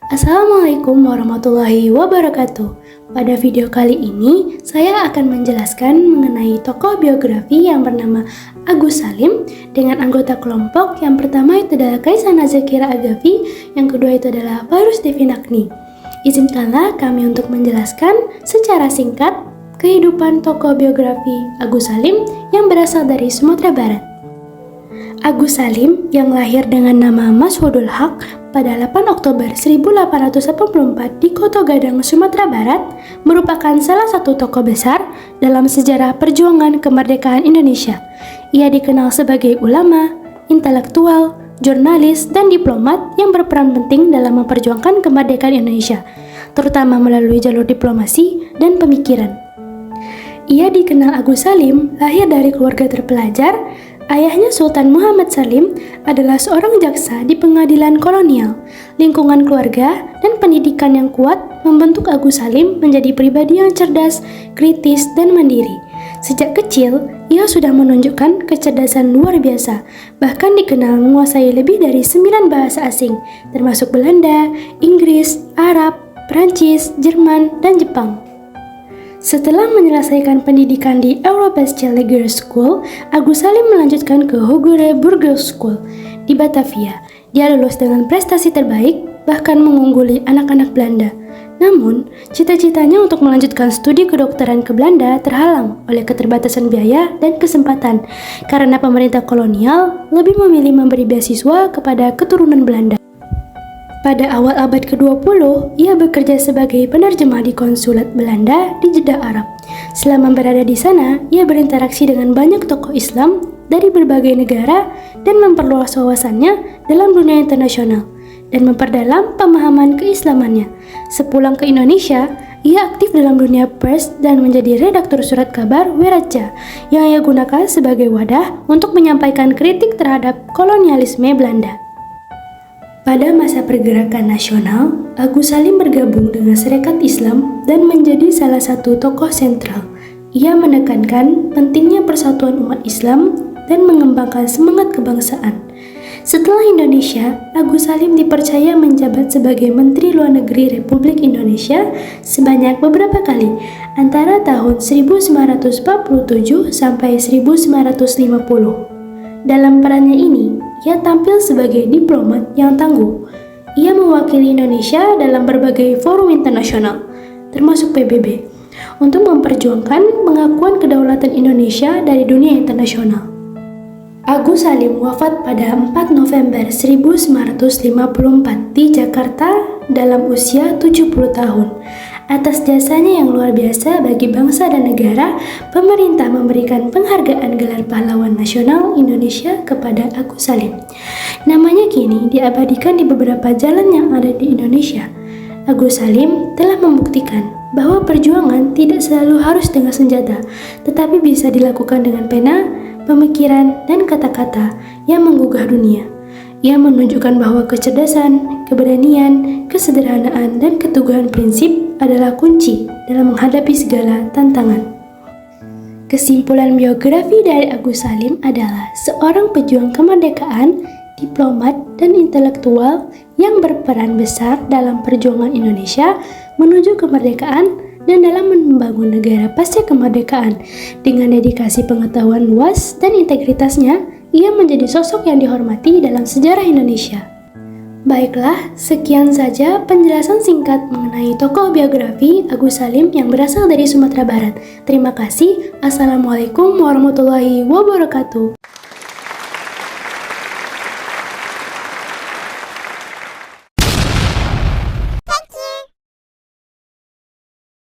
Assalamualaikum warahmatullahi wabarakatuh. Pada video kali ini, saya akan menjelaskan mengenai tokoh biografi yang bernama Agus Salim dengan anggota kelompok. Yang pertama itu adalah Kaisana Zakira Agavi, yang kedua itu adalah Fairuz Devinagni. Izinkanlah kami untuk menjelaskan secara singkat kehidupan tokoh biografi Agus Salim yang berasal dari Sumatera Barat. Agus Salim yang lahir dengan nama Mashudul Haq pada 8 Oktober 1884 di Koto Gadang, Sumatera Barat merupakan salah satu tokoh besar dalam sejarah perjuangan kemerdekaan Indonesia. Ia dikenal sebagai ulama, intelektual, jurnalis, dan diplomat yang berperan penting dalam memperjuangkan kemerdekaan Indonesia, terutama melalui jalur diplomasi dan pemikiran. Ia dikenal Agus Salim lahir dari keluarga terpelajar. Ayahnya Sultan Muhammad Salim adalah seorang jaksa di pengadilan kolonial. Lingkungan keluarga dan pendidikan yang kuat membentuk Agus Salim menjadi pribadi yang cerdas, kritis, dan mandiri. Sejak kecil, ia sudah menunjukkan kecerdasan luar biasa, bahkan dikenal menguasai lebih dari 9 bahasa asing, termasuk Belanda, Inggris, Arab, Perancis, Jerman, dan Jepang. Setelah menyelesaikan pendidikan di Europascale Girls School, Agus Salim melanjutkan ke Hogere Burgers School di Batavia. Dia lulus dengan prestasi terbaik, bahkan mengungguli anak-anak Belanda. Namun, cita-citanya untuk melanjutkan studi kedokteran ke Belanda terhalang oleh keterbatasan biaya dan kesempatan, karena pemerintah kolonial lebih memilih memberi beasiswa kepada keturunan Belanda. Pada awal abad ke-20, ia bekerja sebagai penerjemah di konsulat Belanda di Jeddah, Arab. Selama berada di sana, ia berinteraksi dengan banyak tokoh Islam dari berbagai negara dan memperluas wawasannya dalam dunia internasional dan memperdalam pemahaman keislamannya. Sepulang ke Indonesia, ia aktif dalam dunia pers dan menjadi redaktur surat kabar Wiraja yang ia gunakan sebagai wadah untuk menyampaikan kritik terhadap kolonialisme Belanda. Pada masa pergerakan nasional, Agus Salim bergabung dengan Sarekat Islam dan menjadi salah satu tokoh sentral. Ia menekankan pentingnya persatuan umat Islam dan mengembangkan semangat kebangsaan. Setelah Indonesia, Agus Salim dipercaya menjabat sebagai Menteri Luar Negeri Republik Indonesia sebanyak beberapa kali, antara tahun 1947 sampai 1950. Dalam perannya ini, ia tampil sebagai diplomat yang tangguh. Ia mewakili Indonesia dalam berbagai forum internasional, termasuk PBB, untuk memperjuangkan pengakuan kedaulatan Indonesia dari dunia internasional. Agus Salim wafat pada 4 November 1954 di Jakarta dalam usia 70 tahun. Atas jasanya yang luar biasa bagi bangsa dan negara, pemerintah memberikan penghargaan gelar pahlawan nasional Indonesia kepada Agus Salim. Namanya kini diabadikan di beberapa jalan yang ada di Indonesia. Agus Salim telah membuktikan bahwa perjuangan tidak selalu harus dengan senjata, tetapi bisa dilakukan dengan pena, pemikiran, dan kata-kata yang menggugah dunia. Ia menunjukkan bahwa kecerdasan, keberanian, kesederhanaan, dan keteguhan prinsip adalah kunci dalam menghadapi segala tantangan. Kesimpulan biografi dari Agus Salim adalah seorang pejuang kemerdekaan, diplomat, dan intelektual yang berperan besar dalam perjuangan Indonesia menuju kemerdekaan dan dalam membangun negara pasca kemerdekaan. Dengan dedikasi pengetahuan luas dan integritasnya, ia menjadi sosok yang dihormati dalam sejarah Indonesia. Baiklah, sekian saja penjelasan singkat mengenai tokoh biografi Agus Salim yang berasal dari Sumatera Barat. Terima kasih. Assalamualaikum warahmatullahi wabarakatuh.